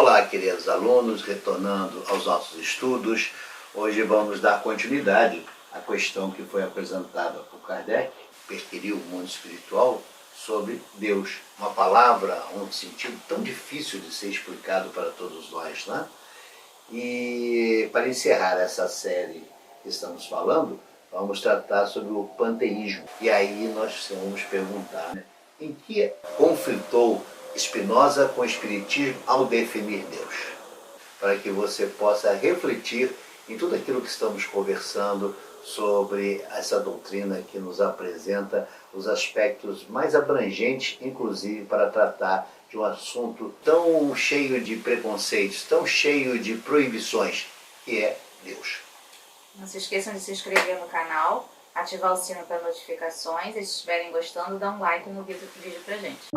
Olá, queridos alunos, retornando aos nossos estudos, hoje vamos dar continuidade à questão que foi apresentada por Kardec, Perquirir o mundo espiritual, sobre Deus. Uma palavra, um sentido tão difícil de ser explicado para todos nós, né? E para encerrar essa série que estamos falando, vamos tratar sobre o panteísmo. E aí nós vamos perguntar, né, em que conflitou Spinoza com o Espiritismo ao definir Deus? Para que você possa refletir em tudo aquilo que estamos conversando sobre essa doutrina que nos apresenta os aspectos mais abrangentes, inclusive para tratar de um assunto tão cheio de preconceitos, tão cheio de proibições, que é Deus. Não se esqueçam de se inscrever no canal, ativar o sino para notificações, e se estiverem gostando, dá um like no vídeo pra gente.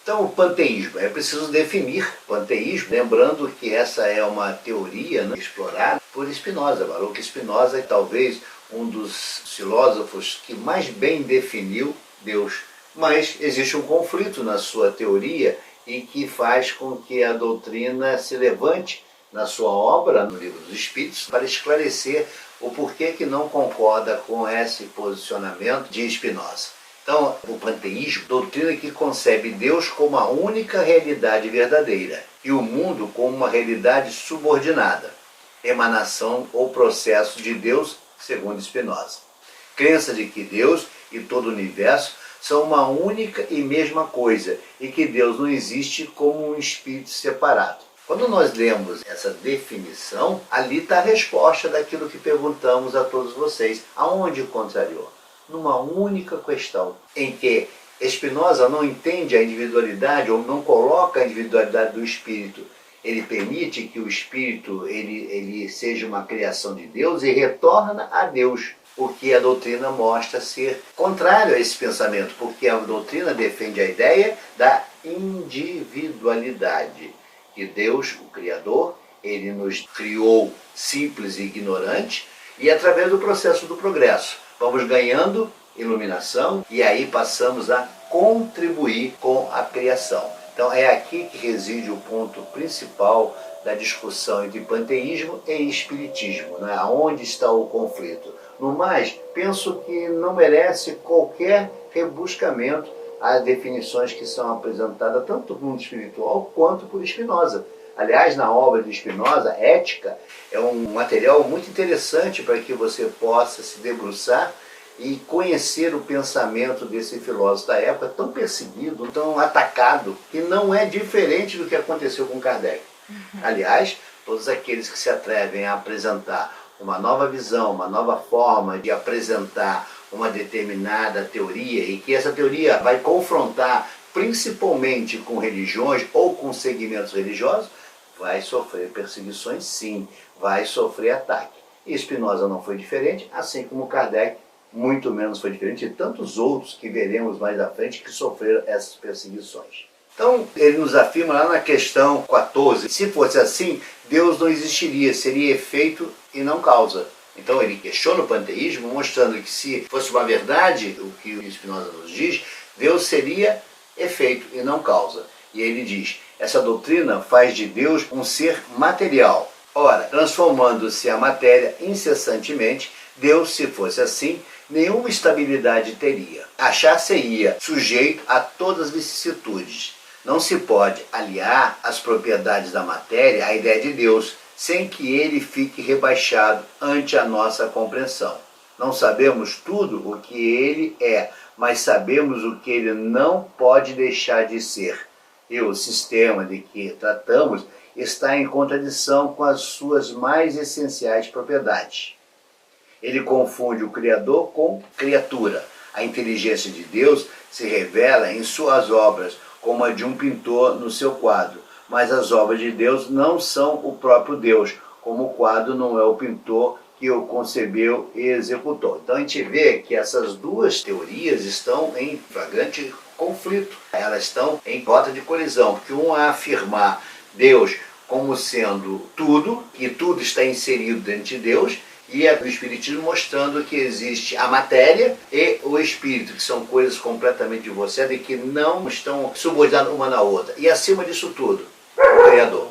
Então, o panteísmo, é preciso definir panteísmo, lembrando que essa é uma teoria, né, explorada por Spinoza. Baruch Spinoza é talvez um dos filósofos que mais bem definiu Deus. Mas existe um conflito na sua teoria e que faz com que a doutrina se levante na sua obra, no Livro dos Espíritos, para esclarecer o porquê que não concorda com esse posicionamento de Spinoza. Então, o panteísmo, doutrina que concebe Deus como a única realidade verdadeira e o mundo como uma realidade subordinada, emanação ou processo de Deus, segundo Spinoza. Crença de que Deus e todo o universo são uma única e mesma coisa e que Deus não existe como um espírito separado. Quando nós lemos essa definição, ali está a resposta daquilo que perguntamos a todos vocês. Aonde contrariou? Numa única questão, em que Spinoza não entende a individualidade ou não coloca a individualidade do espírito. Ele permite que o espírito ele seja uma criação de Deus e retorna a Deus, o que a doutrina mostra ser contrário a esse pensamento, porque a doutrina defende a ideia da individualidade, que Deus, o Criador, ele nos criou simples e ignorantes, e através do processo do progresso vamos ganhando iluminação e aí passamos a contribuir com a criação. Então é aqui que reside o ponto principal da discussão entre panteísmo e espiritismo, né? Onde está o conflito? No mais, penso que não merece qualquer rebuscamento às definições que são apresentadas tanto no mundo espiritual quanto por Spinoza. Aliás, na obra de Spinoza, Ética, é um material muito interessante para que você possa se debruçar e conhecer o pensamento desse filósofo da época, tão perseguido, tão atacado, que não é diferente do que aconteceu com Kardec. Aliás, todos aqueles que se atrevem a apresentar uma nova visão, uma nova forma de apresentar uma determinada teoria, e que essa teoria vai confrontar principalmente com religiões ou com segmentos religiosos, vai sofrer perseguições, sim, vai sofrer ataque. E Spinoza não foi diferente, assim como Kardec muito menos foi diferente de tantos outros que veremos mais à frente que sofreram essas perseguições. Então, ele nos afirma lá na questão 14, se fosse assim, Deus não existiria, seria efeito e não causa. Então ele questiona o panteísmo, mostrando que se fosse uma verdade, o que o Spinoza nos diz, Deus seria efeito e não causa. E ele diz, essa doutrina faz de Deus um ser material. Ora, transformando-se a matéria incessantemente, Deus, se fosse assim, nenhuma estabilidade teria. Achar-se-ia sujeito a todas as vicissitudes. Não se pode aliar as propriedades da matéria à ideia de Deus, sem que ele fique rebaixado ante a nossa compreensão. Não sabemos tudo o que ele é, mas sabemos o que ele não pode deixar de ser. E o sistema de que tratamos está em contradição com as suas mais essenciais propriedades. Ele confunde o Criador com criatura. A inteligência de Deus se revela em suas obras, como a de um pintor no seu quadro. Mas as obras de Deus não são o próprio Deus, como o quadro não é o pintor que o concebeu e executou. Então a gente vê que essas duas teorias estão em flagrante conflito. Elas estão em rota de colisão, porque um a afirmar Deus como sendo tudo, que tudo está inserido dentro de Deus, e o Espiritismo mostrando que existe a matéria e o espírito, que são coisas completamente divorciadas e que não estão subordinadas uma na outra. E acima disso tudo, o Criador.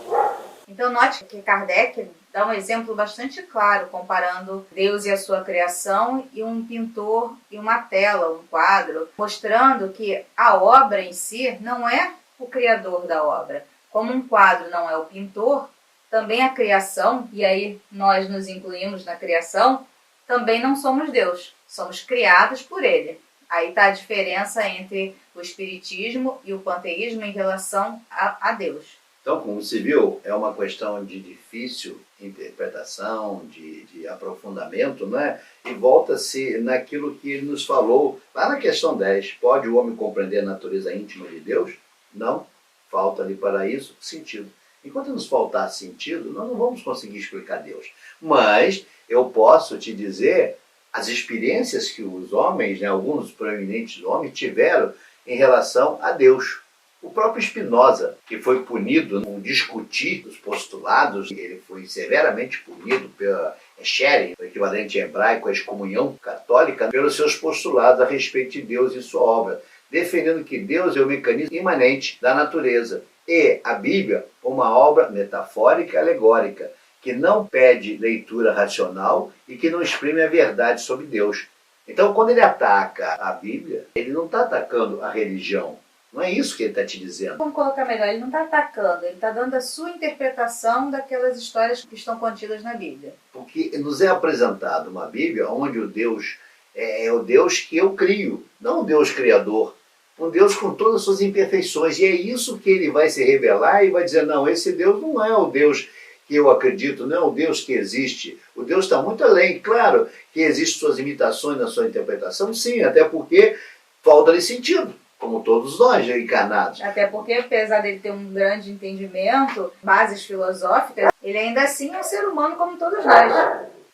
Então note que Kardec dá um exemplo bastante claro, comparando Deus e a sua criação e um pintor e uma tela, um quadro, mostrando que a obra em si não é o criador da obra. Como um quadro não é o pintor, também a criação, e aí nós nos incluímos na criação, também não somos Deus, somos criados por Ele. Aí está a diferença entre o espiritismo e o panteísmo em relação a Deus. Então, como se viu, é uma questão de difícil interpretação, de aprofundamento, né? E volta-se naquilo que ele nos falou lá na questão 10. Pode o homem compreender a natureza íntima de Deus? Não. Falta-lhe para isso sentido. Enquanto nos faltar sentido, nós não vamos conseguir explicar Deus. Mas eu posso te dizer as experiências que os homens, né, alguns proeminentes homens, tiveram em relação a Deus. O próprio Spinoza, que foi punido no discutir os postulados, ele foi severamente punido pela Schere, o equivalente hebraico à excomunhão católica, pelos seus postulados a respeito de Deus e sua obra, defendendo que Deus é o mecanismo imanente da natureza e a Bíblia uma obra metafórica e alegórica, que não pede leitura racional e que não exprime a verdade sobre Deus. Então, quando ele ataca a Bíblia, ele não está atacando a religião. Não é isso que ele está te dizendo. Vamos colocar melhor, ele não está atacando, ele está dando a sua interpretação daquelas histórias que estão contidas na Bíblia. Porque nos é apresentado uma Bíblia onde o Deus é o Deus que eu crio, não o Deus criador. Um Deus com todas as suas imperfeições. E é isso que ele vai se revelar e vai dizer, não, esse Deus não é o Deus que eu acredito, não é o Deus que existe. O Deus está muito além. Claro que existem suas imitações na sua interpretação, sim, até porque falta-lhe sentido, como todos nós encarnados. Até porque, apesar dele ter um grande entendimento, bases filosóficas, ele ainda assim é um ser humano como todos nós.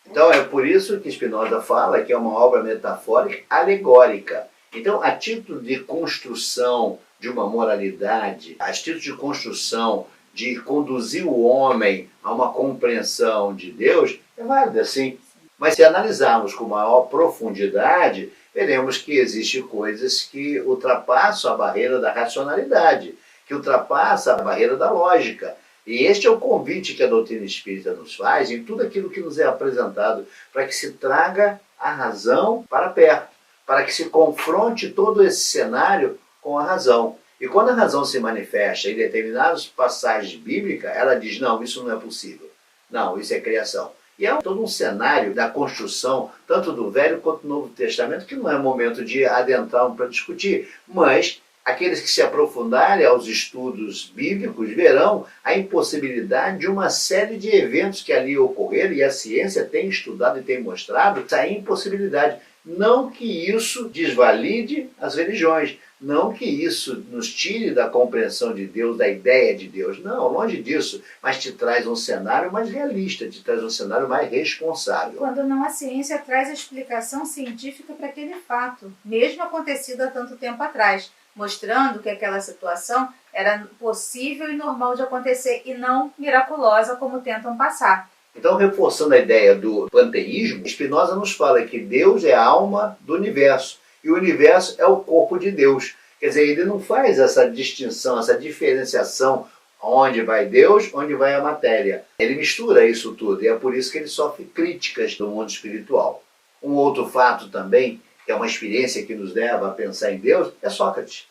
Então é por isso que Spinoza fala que é uma obra metafórica alegórica. Então, a título de construção de uma moralidade, a título de construção de conduzir o homem a uma compreensão de Deus, é válido sim. Mas se analisarmos com maior profundidade, veremos que existem coisas que ultrapassam a barreira da racionalidade, que ultrapassam a barreira da lógica. E este é o convite que a doutrina espírita nos faz em tudo aquilo que nos é apresentado, para que se traga a razão para perto, para que se confronte todo esse cenário com a razão. E quando a razão se manifesta em determinadas passagens bíblicas, ela diz, não, isso não é possível. Não, isso é criação. E é todo um cenário da construção, tanto do Velho quanto do Novo Testamento, que não é momento de adentrar para discutir. Mas aqueles que se aprofundarem aos estudos bíblicos verão a impossibilidade de uma série de eventos que ali ocorreram, e a ciência tem estudado e tem mostrado essa impossibilidade. Não que isso desvalide as religiões, não que isso nos tire da compreensão de Deus, da ideia de Deus. Não, longe disso, mas te traz um cenário mais realista, te traz um cenário mais responsável. Quando não, a ciência traz a explicação científica para aquele fato, mesmo acontecido há tanto tempo atrás, mostrando que aquela situação era possível e normal de acontecer e não miraculosa como tentam passar. Então, reforçando a ideia do panteísmo, Spinoza nos fala que Deus é a alma do universo e o universo é o corpo de Deus. Quer dizer, ele não faz essa distinção, essa diferenciação onde vai Deus, onde vai a matéria. Ele mistura isso tudo e é por isso que ele sofre críticas do mundo espiritual. Um outro fato também, que é uma experiência que nos leva a pensar em Deus, é Sócrates,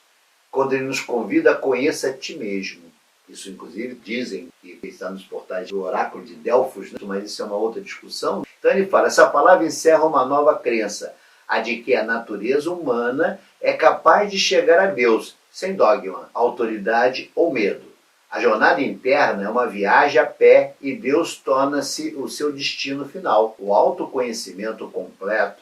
quando ele nos convida a conheça a ti mesmo. Isso, inclusive, dizem que está nos portais do oráculo de Delfos, né? Mas isso é uma outra discussão. Então ele fala, essa palavra encerra uma nova crença, a de que a natureza humana é capaz de chegar a Deus, sem dogma, autoridade ou medo. A jornada interna é uma viagem a pé e Deus torna-se o seu destino final, o autoconhecimento completo.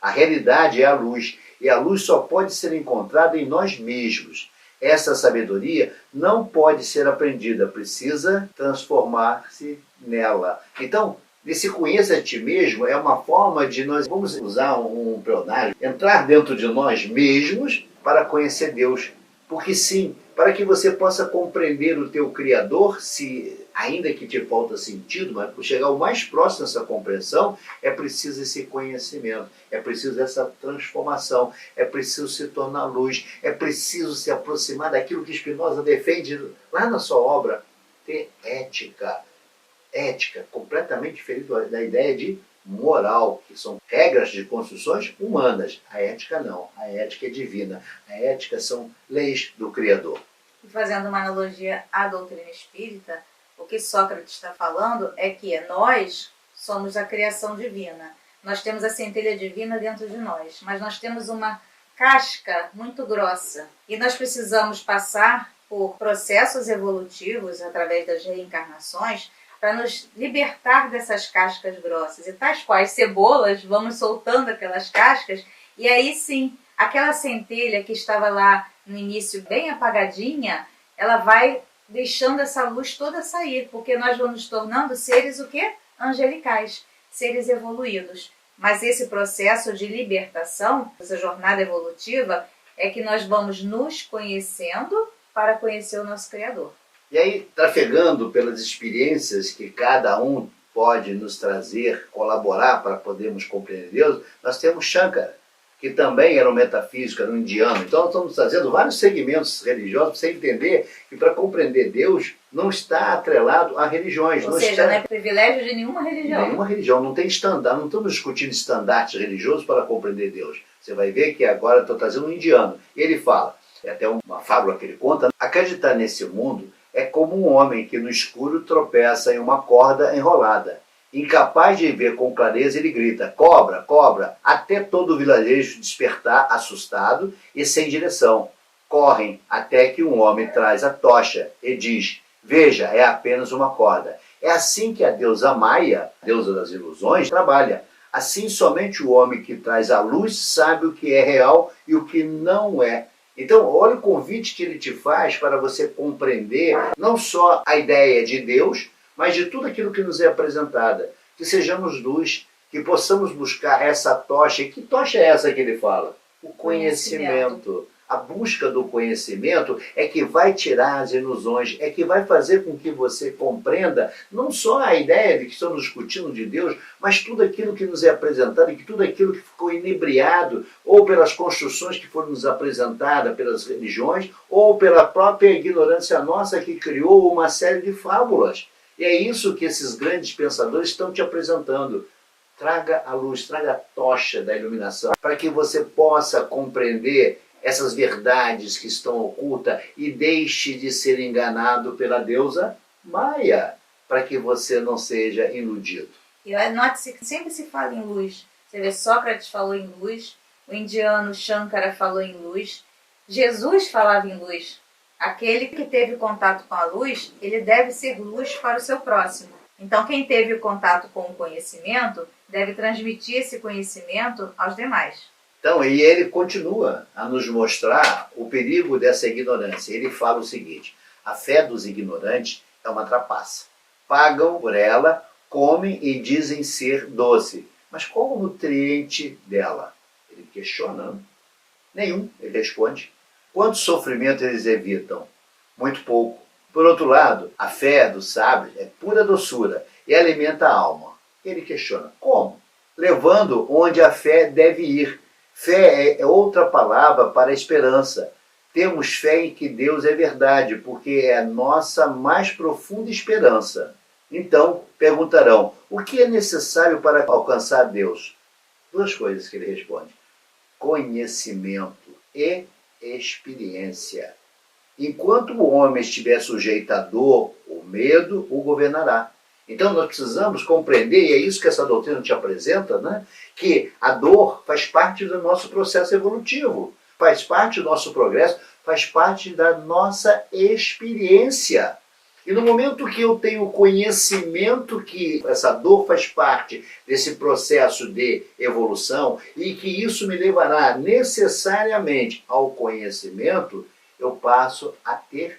A realidade é a luz, e a luz só pode ser encontrada em nós mesmos. Essa sabedoria não pode ser aprendida, precisa transformar-se nela. Então, esse conheça a ti mesmo é uma forma de nós, vamos usar um pleonasmo, entrar dentro de nós mesmos para conhecer Deus. Porque sim, para que você possa compreender o teu Criador, se ainda que te falta sentido, mas para chegar o mais próximo dessa compreensão, é preciso esse conhecimento, é preciso essa transformação, é preciso se tornar luz, é preciso se aproximar daquilo que Spinoza defende lá na sua obra, ter ética. Ética, completamente diferente da ideia de moral, que são regras de construções humanas. A ética não, a ética é divina. A ética são leis do Criador. E fazendo uma analogia à doutrina espírita, o que Sócrates está falando é que nós somos a criação divina. Nós temos a centelha divina dentro de nós, mas nós temos uma casca muito grossa. E nós precisamos passar por processos evolutivos através das reencarnações para nos libertar dessas cascas grossas. E tais quais cebolas, vamos soltando aquelas cascas, e aí sim, aquela centelha que estava lá no início bem apagadinha, ela vai deixando essa luz toda sair, porque nós vamos nos tornando seres o quê? Angelicais, seres evoluídos. Mas esse processo de libertação, essa jornada evolutiva, é que nós vamos nos conhecendo para conhecer o nosso Criador. E aí, trafegando pelas experiências que cada um pode nos trazer, colaborar para podermos compreender Deus, nós temos Shankara, que também era um metafísico, era um indiano. Então nós estamos trazendo vários segmentos religiosos para você entender que para compreender Deus não está atrelado a religiões. Ou seja, não é privilégio de nenhuma religião. Nenhuma religião, não tem estandarte, não estamos discutindo estandartes religiosos para compreender Deus. Você vai ver que agora estou trazendo um indiano. E ele fala, é até uma fábula que ele conta, acreditar nesse mundo é como um homem que no escuro tropeça em uma corda enrolada. Incapaz de ver com clareza, ele grita, cobra, cobra, até todo o vilarejo despertar assustado e sem direção. Correm até que um homem traz a tocha e diz, veja, é apenas uma corda. É assim que a deusa Maia, deusa das ilusões, trabalha. Assim somente o homem que traz a luz sabe o que é real e o que não é. Então, olha o convite que ele te faz para você compreender não só a ideia de Deus, mas de tudo aquilo que nos é apresentada. Que sejamos luz, que possamos buscar essa tocha. E que tocha é essa que ele fala? O conhecimento. A busca do conhecimento é que vai tirar as ilusões, é que vai fazer com que você compreenda não só a ideia de que estamos discutindo de Deus, mas tudo aquilo que nos é apresentado e que tudo aquilo que ficou inebriado, ou pelas construções que foram nos apresentadas pelas religiões, ou pela própria ignorância nossa que criou uma série de fábulas. E é isso que esses grandes pensadores estão te apresentando. Traga a luz, traga a tocha da iluminação, para que você possa compreender essas verdades que estão ocultas e deixe de ser enganado pela deusa Maia, para que você não seja iludido. E note-se que sempre se fala em luz. Você vê, Sócrates falou em luz, o indiano Shankara falou em luz, Jesus falava em luz. Aquele que teve contato com a luz, ele deve ser luz para o seu próximo. Então, quem teve o contato com o conhecimento, deve transmitir esse conhecimento aos demais. Então, e ele continua a nos mostrar o perigo dessa ignorância. Ele fala o seguinte, a fé dos ignorantes é uma trapaça. Pagam por ela, comem e dizem ser doce. Mas qual o nutriente dela? Ele questiona. Nenhum, ele responde. Quanto sofrimento eles evitam? Muito pouco. Por outro lado, a fé dos sábios é pura doçura e alimenta a alma. Ele questiona, como? Levando onde a fé deve ir. Fé é outra palavra para esperança. Temos fé em que Deus é verdade, porque é a nossa mais profunda esperança. Então, perguntarão, o que é necessário para alcançar Deus? Duas coisas que ele responde. Conhecimento e experiência. Enquanto o homem estiver sujeito à dor, o medo o governará. Então nós precisamos compreender, e é isso que essa doutrina te apresenta, né? Que a dor faz parte do nosso processo evolutivo, faz parte do nosso progresso, faz parte da nossa experiência. E no momento que eu tenho conhecimento que essa dor faz parte desse processo de evolução e que isso me levará necessariamente ao conhecimento, eu passo a ter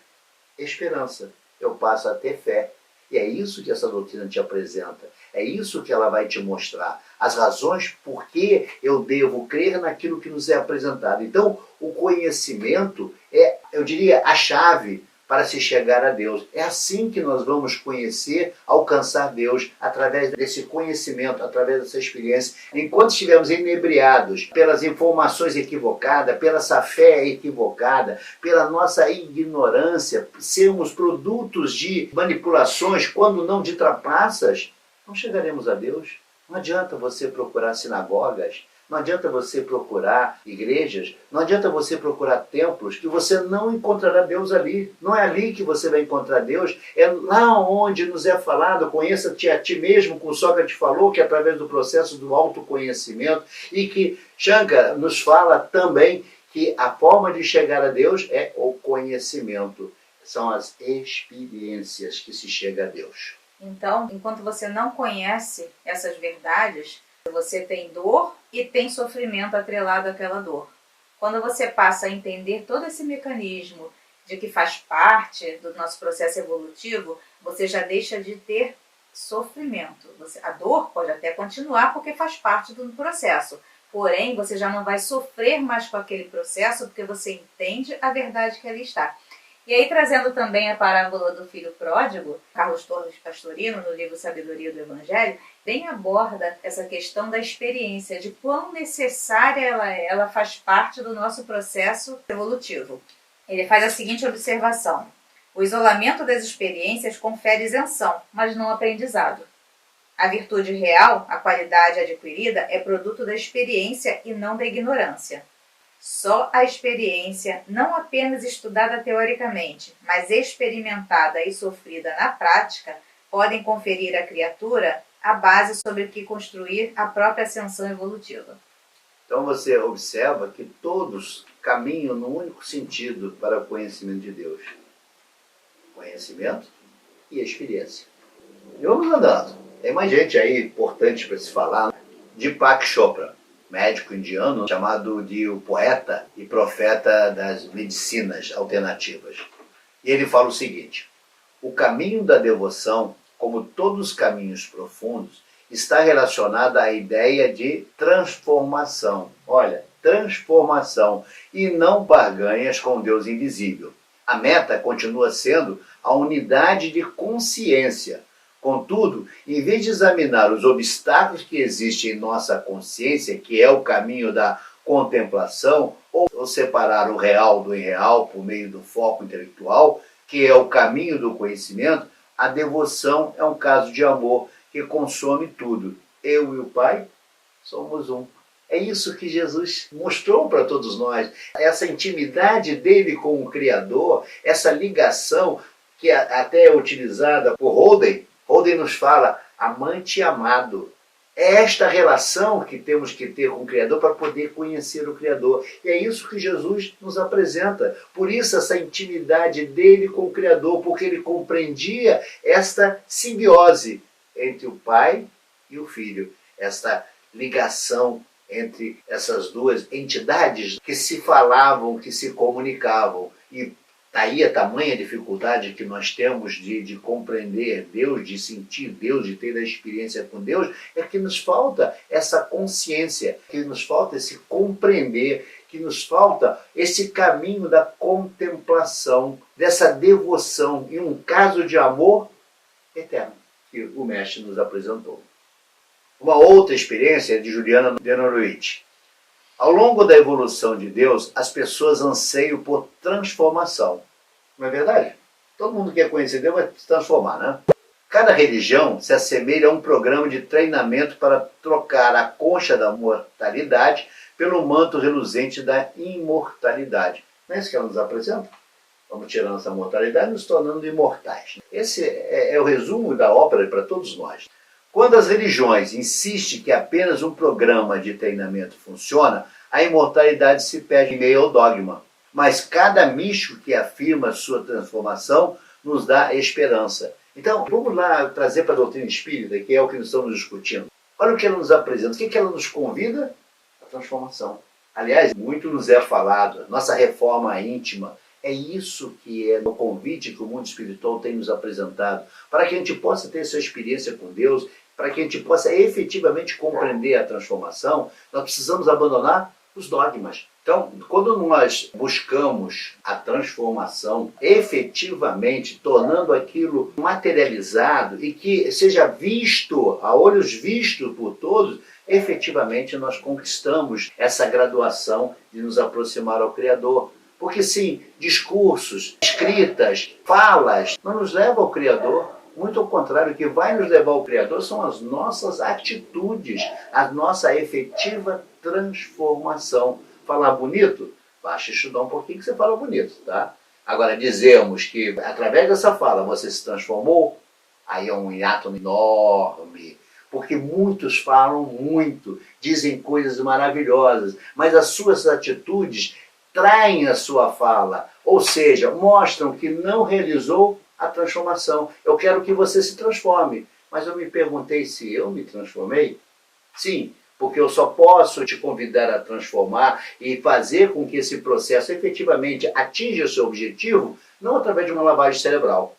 esperança, eu passo a ter fé. E é isso que essa doutrina te apresenta, é isso que ela vai te mostrar, as razões por que eu devo crer naquilo que nos é apresentado. Então, o conhecimento é eu diria, a chave para se chegar a Deus. É assim que nós vamos conhecer, alcançar Deus, através desse conhecimento, através dessa experiência. Enquanto estivermos inebriados pelas informações equivocadas, pela essa fé equivocada, pela nossa ignorância, sermos produtos de manipulações, quando não de trapaças, não chegaremos a Deus. Não adianta você procurar sinagogas, não adianta você procurar igrejas, não adianta você procurar templos, que você não encontrará Deus ali. Não é ali que você vai encontrar Deus, é lá onde nos é falado, conheça-te a ti mesmo, como Sócrates falou, que é através do processo do autoconhecimento, e que Shankara nos fala também que a forma de chegar a Deus é o conhecimento. São as experiências que se chega a Deus. Então, enquanto você não conhece essas verdades, você tem dor e tem sofrimento atrelado àquela dor. Quando você passa a entender todo esse mecanismo de que faz parte do nosso processo evolutivo, você já deixa de ter sofrimento. A dor pode até continuar porque faz parte do processo. Porém, você já não vai sofrer mais com aquele processo porque você entende a verdade que ali está. E aí, trazendo também a parábola do filho pródigo, Carlos Torres Pastorino, no livro Sabedoria do Evangelho, bem aborda essa questão da experiência, de quão necessária ela faz parte do nosso processo evolutivo. Ele faz a seguinte observação: o isolamento das experiências confere isenção, mas não aprendizado. A virtude real, a qualidade adquirida, é produto da experiência e não da ignorância. Só a experiência, não apenas estudada teoricamente, mas experimentada e sofrida na prática, podem conferir à criatura a base sobre que construir a própria ascensão evolutiva. Então você observa que todos caminham no único sentido para o conhecimento de Deus. Conhecimento e experiência. E vamos andando. Tem mais gente aí importante para se falar. Deepak Chopra, médico indiano, chamado de o poeta e profeta das medicinas alternativas. E ele fala o seguinte: o caminho da devoção, como todos os caminhos profundos, está relacionado à ideia de transformação. Olha, transformação, e não barganhas com Deus invisível. A meta continua sendo a unidade de consciência. Contudo, em vez de examinar os obstáculos que existem em nossa consciência, que é o caminho da contemplação, ou separar o real do irreal por meio do foco intelectual, que é o caminho do conhecimento, a devoção é um caso de amor que consome tudo. Eu e o Pai somos um. É isso que Jesus mostrou para todos nós. Essa intimidade dele com o Criador, essa ligação que até é utilizada por Holden. Holden nos fala, amante e amado. É esta relação que temos que ter com o Criador para poder conhecer o Criador. E é isso que Jesus nos apresenta. Por isso essa intimidade dele com o Criador, porque ele compreendia esta simbiose entre o Pai e o Filho. Esta ligação entre essas duas entidades que se falavam, que se comunicavam. E aí a tamanha dificuldade que nós temos de compreender Deus, de sentir Deus, de ter a experiência com Deus, é que nos falta essa consciência, que nos falta esse compreender, que nos falta esse caminho da contemplação, dessa devoção e um caso de amor eterno que o Mestre nos apresentou. Uma outra experiência é de Juliana de Norwich. Ao longo da evolução de Deus, as pessoas anseiam por transformação. Não é verdade? Todo mundo que quer conhecer Deus vai se transformar, né? Cada religião se assemelha a um programa de treinamento para trocar a concha da mortalidade pelo manto reluzente da imortalidade. Não é isso que ela nos apresenta? Vamos tirando essa mortalidade e nos tornando imortais. Esse é o resumo da ópera para todos nós. Quando as religiões insistem que apenas um programa de treinamento funciona, a imortalidade se perde em meio ao dogma. Mas cada místico que afirma sua transformação nos dá esperança. Então, vamos lá trazer para a doutrina espírita, que é o que nós estamos discutindo. Olha o que ela nos apresenta. O que ela nos convida? A transformação. Aliás, muito nos é falado, nossa reforma íntima. É isso que é o convite que o mundo espiritual tem nos apresentado, para que a gente possa ter essa experiência com Deus, para que a gente possa efetivamente compreender a transformação. Nós precisamos abandonar os dogmas. Então, quando nós buscamos a transformação efetivamente, tornando aquilo materializado e que seja visto, a olhos vistos por todos, efetivamente nós conquistamos essa graduação de nos aproximar ao Criador. Porque sim, discursos, escritas, falas, não nos levam ao Criador. Muito ao contrário, o que vai nos levar ao Criador são as nossas atitudes, a nossa efetiva transformação. Falar bonito? Basta estudar um pouquinho que você fala bonito, tá? Agora, dizemos que através dessa fala você se transformou, aí é um hiato enorme. Porque muitos falam muito, dizem coisas maravilhosas, mas as suas atitudes traem a sua fala, ou seja, mostram que não realizou a transformação. Eu quero que você se transforme, mas eu me perguntei se eu me transformei? Sim, porque eu só posso te convidar a transformar e fazer com que esse processo efetivamente atinja o seu objetivo, não através de uma lavagem cerebral,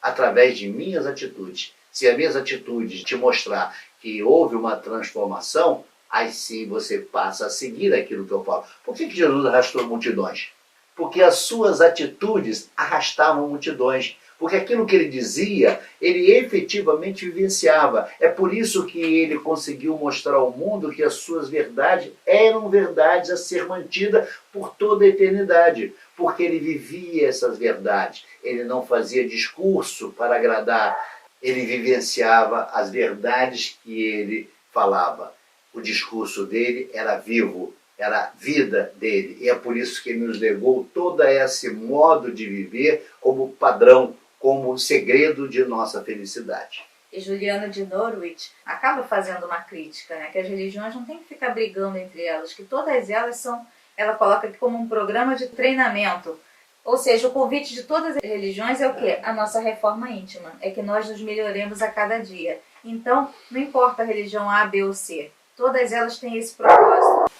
através de minhas atitudes. Se as minhas atitudes te mostrar que houve uma transformação, aí sim você passa a seguir aquilo que eu falo. Por que Jesus arrastou multidões? Porque as suas atitudes arrastavam multidões. Porque aquilo que ele dizia, ele efetivamente vivenciava. É por isso que ele conseguiu mostrar ao mundo que as suas verdades eram verdades a ser mantidas por toda a eternidade. Porque ele vivia essas verdades. Ele não fazia discurso para agradar. Ele vivenciava as verdades que ele falava. O discurso dele era vivo, era a vida dele. E é por isso que ele nos legou todo esse modo de viver como padrão, como segredo de nossa felicidade. E Juliano de Norwich acaba fazendo uma crítica, né? Que as religiões não têm que ficar brigando entre elas, que todas elas são, ela coloca aqui como um programa de treinamento. Ou seja, o convite de todas as religiões é o quê? A nossa reforma íntima. É que nós nos melhoremos a cada dia. Então, não importa a religião A, B ou C. Todas elas têm esse propósito.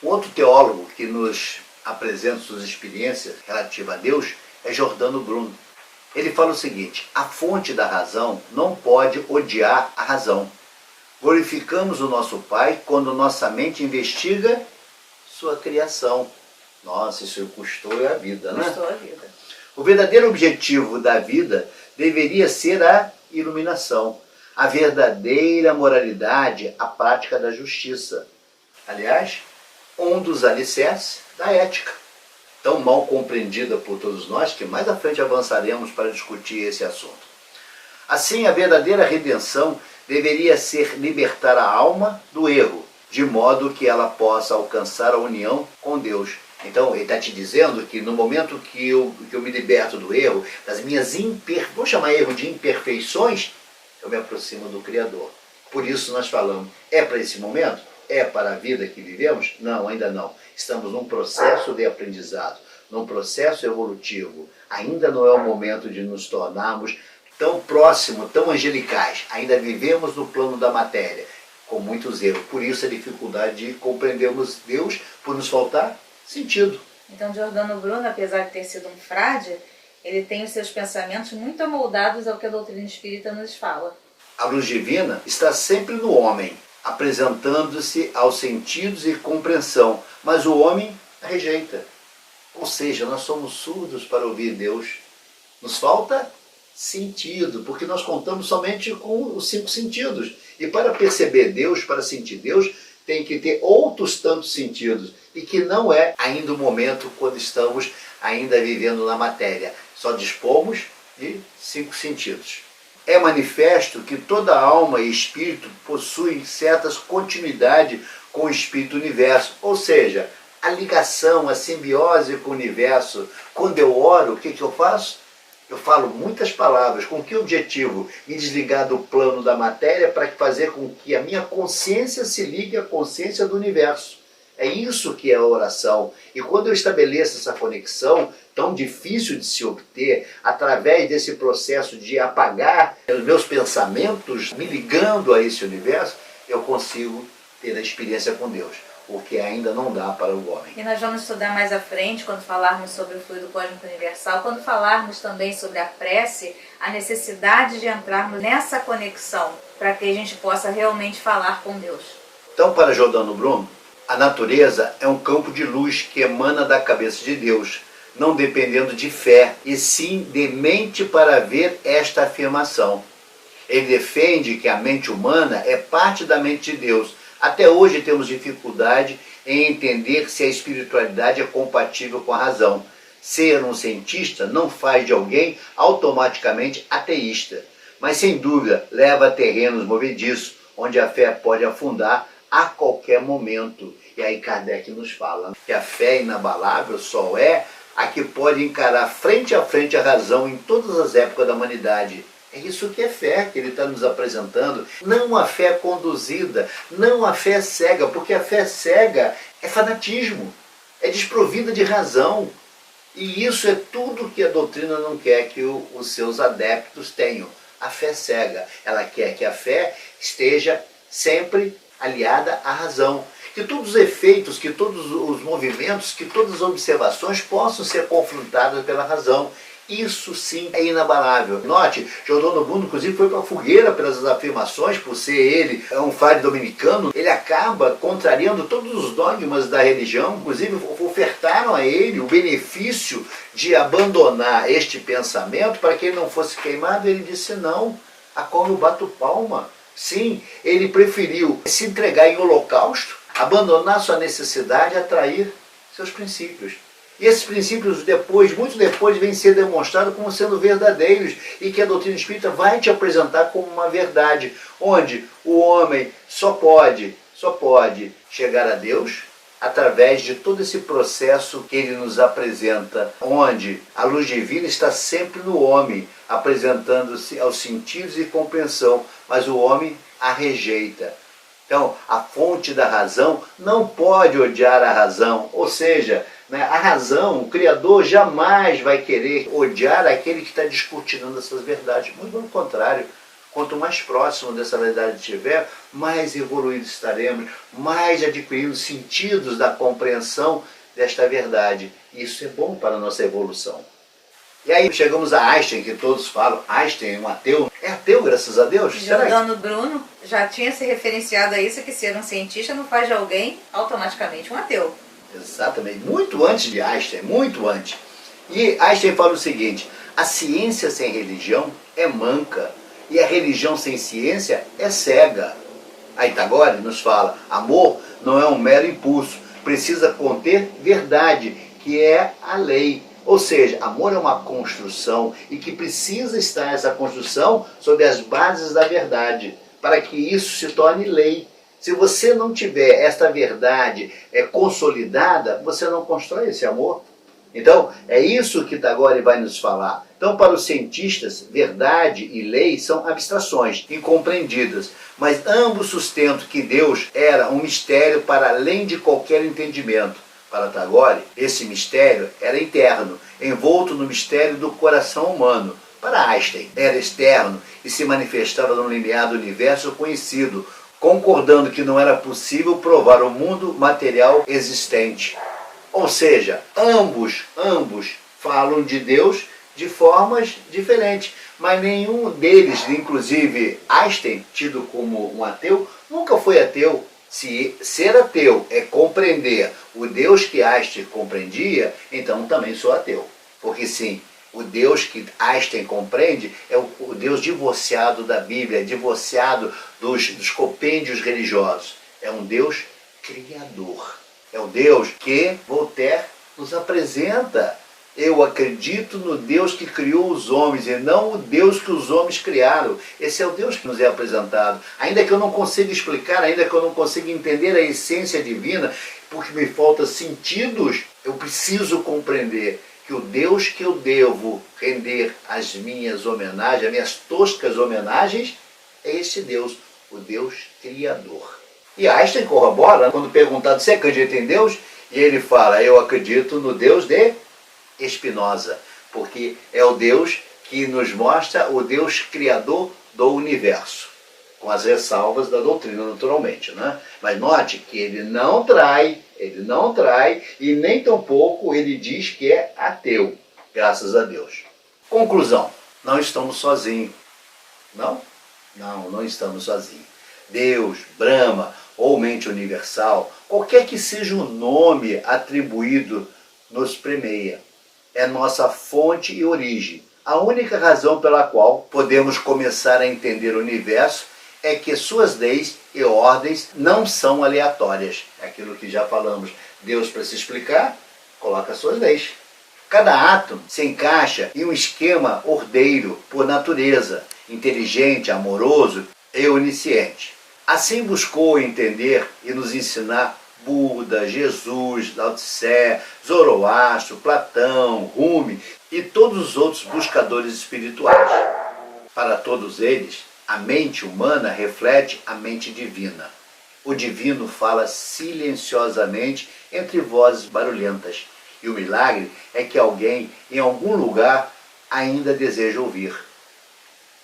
Um outro teólogo que nos apresenta suas experiências relativas a Deus é Giordano Bruno. Ele fala o seguinte: a fonte da razão não pode odiar a razão. Glorificamos o nosso Pai quando nossa mente investiga sua criação. Nossa, isso custou a vida, né? Custou a vida. O verdadeiro objetivo da vida deveria ser a iluminação, a verdadeira moralidade, a prática da justiça. Aliás, um dos alicerces da ética, tão mal compreendida por todos nós, que mais à frente avançaremos para discutir esse assunto. Assim, a verdadeira redenção deveria ser libertar a alma do erro, de modo que ela possa alcançar a união com Deus. Então, ele está te dizendo que no momento que eu me liberto do erro, das minhas vamos chamar erro de imperfeições, eu me aproximo do Criador. Por isso nós falamos, é para esse momento? É para a vida que vivemos? Não, ainda não. Estamos num processo de aprendizado, num processo evolutivo. Ainda não é o momento de nos tornarmos tão próximos, tão angelicais. Ainda vivemos no plano da matéria, com muitos erros. Por isso a dificuldade de compreendermos Deus, por nos faltar sentido. Então, Giordano Bruno, apesar de ter sido um frade, ele tem os seus pensamentos muito amoldados ao que a doutrina espírita nos fala. A luz divina está sempre no homem, apresentando-se aos sentidos e compreensão, mas o homem a rejeita. Ou seja, nós somos surdos para ouvir Deus. Nos falta sentido, porque nós contamos somente com os 5 sentidos. E para perceber Deus, para sentir Deus, tem que ter outros tantos sentidos, e que não é ainda o momento quando estamos ainda vivendo na matéria. Só dispomos de 5 sentidos. É manifesto que toda alma e espírito possuem certas continuidade com o espírito universo, ou seja, a ligação, a simbiose com o universo. Quando eu oro, o que eu faço? Eu falo muitas palavras. Com que objetivo? Me desligar do plano da matéria para fazer com que a minha consciência se ligue à consciência do universo. É isso que é a oração. E quando eu estabeleço essa conexão, tão difícil de se obter, através desse processo de apagar os meus pensamentos, me ligando a esse universo, eu consigo ter a experiência com Deus, o que ainda não dá para o homem. E nós vamos estudar mais à frente, quando falarmos sobre o fluido cósmico universal, quando falarmos também sobre a prece, a necessidade de entrarmos nessa conexão, para que a gente possa realmente falar com Deus. Então, para Giordano Bruno, A natureza é um campo de luz que emana da cabeça de Deus, não dependendo de fé, e sim de mente para ver esta afirmação. Ele defende que a mente humana é parte da mente de Deus. Até hoje temos dificuldade em entender se a espiritualidade é compatível com a razão. Ser um cientista não faz de alguém automaticamente ateísta, mas sem dúvida leva a terrenos movediços, onde a fé pode afundar a qualquer momento. E aí Kardec nos fala que a fé inabalável só é a que pode encarar frente a frente a razão em todas as épocas da humanidade. É isso que é fé que ele está nos apresentando. Não a fé conduzida, não a fé cega, porque a fé cega é fanatismo, é desprovida de razão. E isso é tudo que a doutrina não quer que os seus adeptos tenham. A fé cega, ela quer que a fé esteja sempre aliada à razão. Que todos os efeitos, que todos os movimentos, que todas as observações possam ser confrontadas pela razão. Isso sim é inabalável. Note, Giordano Bruno, inclusive, foi para a fogueira pelas afirmações, por ser ele um frade dominicano. Ele acaba contrariando todos os dogmas da religião, inclusive ofertaram a ele o benefício de abandonar este pensamento para que ele não fosse queimado. Ele disse não, a qual eu bato palma. Sim, ele preferiu se entregar em holocausto, abandonar sua necessidade, atrair seus princípios. E esses princípios, muito depois, vêm ser demonstrados como sendo verdadeiros e que a doutrina espírita vai te apresentar como uma verdade, onde o homem só pode chegar a Deus através de todo esse processo que ele nos apresenta, onde a luz divina está sempre no homem, apresentando-se aos sentidos e compreensão, mas o homem a rejeita. Então, a fonte da razão não pode odiar a razão, ou seja, a razão, o Criador jamais vai querer odiar aquele que está descortinando essas verdades. Muito pelo contrário, quanto mais próximo dessa verdade estiver, mais evoluídos estaremos, mais adquirindo sentidos da compreensão desta verdade. Isso é bom para a nossa evolução. E aí chegamos a Einstein, que todos falam, Einstein é um ateu. É ateu, graças a Deus? Giordano Bruno já tinha se referenciado a isso, que ser um cientista não faz de alguém automaticamente um ateu. Exatamente, muito antes de Einstein, muito antes. E Einstein fala o seguinte, a ciência sem religião é manca, e a religião sem ciência é cega. Aí Tagore nos fala, amor não é um mero impulso, precisa conter verdade, que é a lei. Ou seja, amor é uma construção e que precisa estar essa construção sob as bases da verdade, para que isso se torne lei. Se você não tiver esta verdade consolidada, você não constrói esse amor. Então, é isso que Tagore vai nos falar. Então, para os cientistas, verdade e lei são abstrações incompreendidas, mas ambos sustentam que Deus era um mistério para além de qualquer entendimento. Para Tagore, esse mistério era interno, envolto no mistério do coração humano. Para Einstein, era externo e se manifestava no limiar do universo conhecido, concordando que não era possível provar o mundo material existente. Ou seja, ambos falam de Deus de formas diferentes, mas nenhum deles, inclusive Einstein, tido como um ateu, nunca foi ateu. Se ser ateu é compreender o Deus que Einstein compreendia, então também sou ateu. Porque sim, o Deus que Einstein compreende é o Deus divorciado da Bíblia, divorciado dos compêndios religiosos. É um Deus criador. É o Deus que Voltaire nos apresenta. Eu acredito no Deus que criou os homens e não o Deus que os homens criaram. Esse é o Deus que nos é apresentado. Ainda que eu não consiga explicar, ainda que eu não consiga entender a essência divina, porque me faltam sentidos, eu preciso compreender que o Deus que eu devo render as minhas homenagens, as minhas toscas homenagens, é esse Deus, o Deus Criador. E Einstein corrobora, quando perguntado se acredita em Deus, e ele fala, eu acredito no Deus de Spinoza, porque é o Deus que nos mostra o Deus Criador do universo, com as ressalvas da doutrina naturalmente, né? Mas note que ele não trai e nem tampouco ele diz que é ateu, graças a Deus. Conclusão, não estamos sozinhos. Não estamos sozinhos. Deus, Brahma ou mente universal, Qualquer que seja o nome atribuído nos premia. É nossa fonte e origem. A única razão pela qual podemos começar a entender o universo é que suas leis e ordens não são aleatórias. É aquilo que já falamos. Deus, para se explicar, coloca suas leis. Cada átomo se encaixa em um esquema ordeiro por natureza, inteligente, amoroso e onisciente. Assim buscou entender e nos ensinar Buda, Jesus, Lao Tse, Zoroastro, Platão, Rumi e todos os outros buscadores espirituais. Para todos eles, a mente humana reflete a mente divina. O divino fala silenciosamente entre vozes barulhentas. E o milagre é que alguém, em algum lugar, ainda deseja ouvir.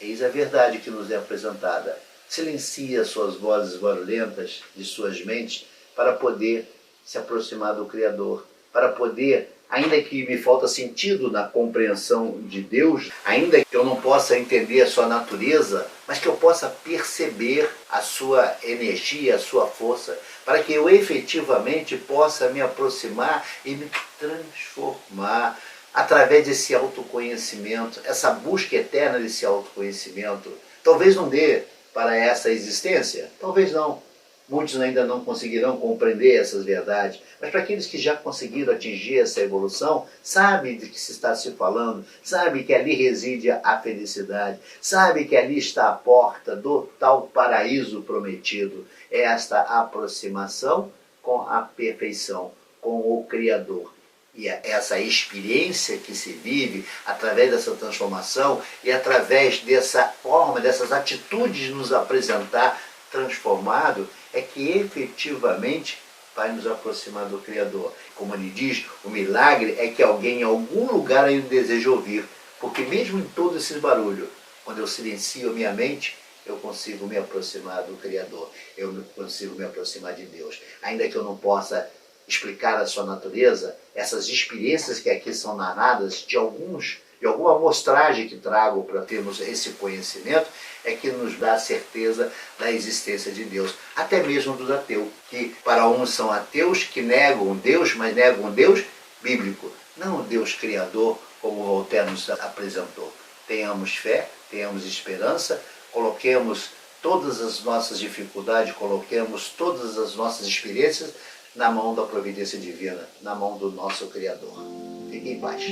Eis a verdade que nos é apresentada. Silencia suas vozes barulhentas de suas mentes para poder se aproximar do Criador, para poder, ainda que me falta sentido na compreensão de Deus, ainda que eu não possa entender a sua natureza, mas que eu possa perceber a sua energia, a sua força, para que eu efetivamente possa me aproximar e me transformar através desse autoconhecimento, essa busca eterna desse autoconhecimento. Talvez não dê para essa existência, talvez não. Muitos ainda não conseguirão compreender essas verdades, mas para aqueles que já conseguiram atingir essa evolução, sabe de que se está se falando, sabe que ali reside a felicidade, sabe que ali está a porta do tal paraíso prometido. É esta aproximação com a perfeição, com o Criador. E essa experiência que se vive através dessa transformação e através dessa forma, dessas atitudes de nos apresentar transformado, é que efetivamente vai nos aproximar do Criador. Como ele diz, o milagre é que alguém em algum lugar ainda deseja ouvir, porque mesmo em todo esse barulho, quando eu silencio a minha mente, eu consigo me aproximar do Criador, eu consigo me aproximar de Deus. Ainda que eu não possa explicar a sua natureza, essas experiências que aqui são narradas, de alguma amostragem que trago para termos esse conhecimento, é que nos dá a certeza da existência de Deus. Até mesmo dos ateus, que para uns são ateus que negam Deus, mas negam um Deus bíblico, não o Deus criador, como Voltaire nos apresentou. Tenhamos fé, tenhamos esperança, coloquemos todas as nossas dificuldades, coloquemos todas as nossas experiências na mão da providência divina, na mão do nosso Criador. Fique em paz.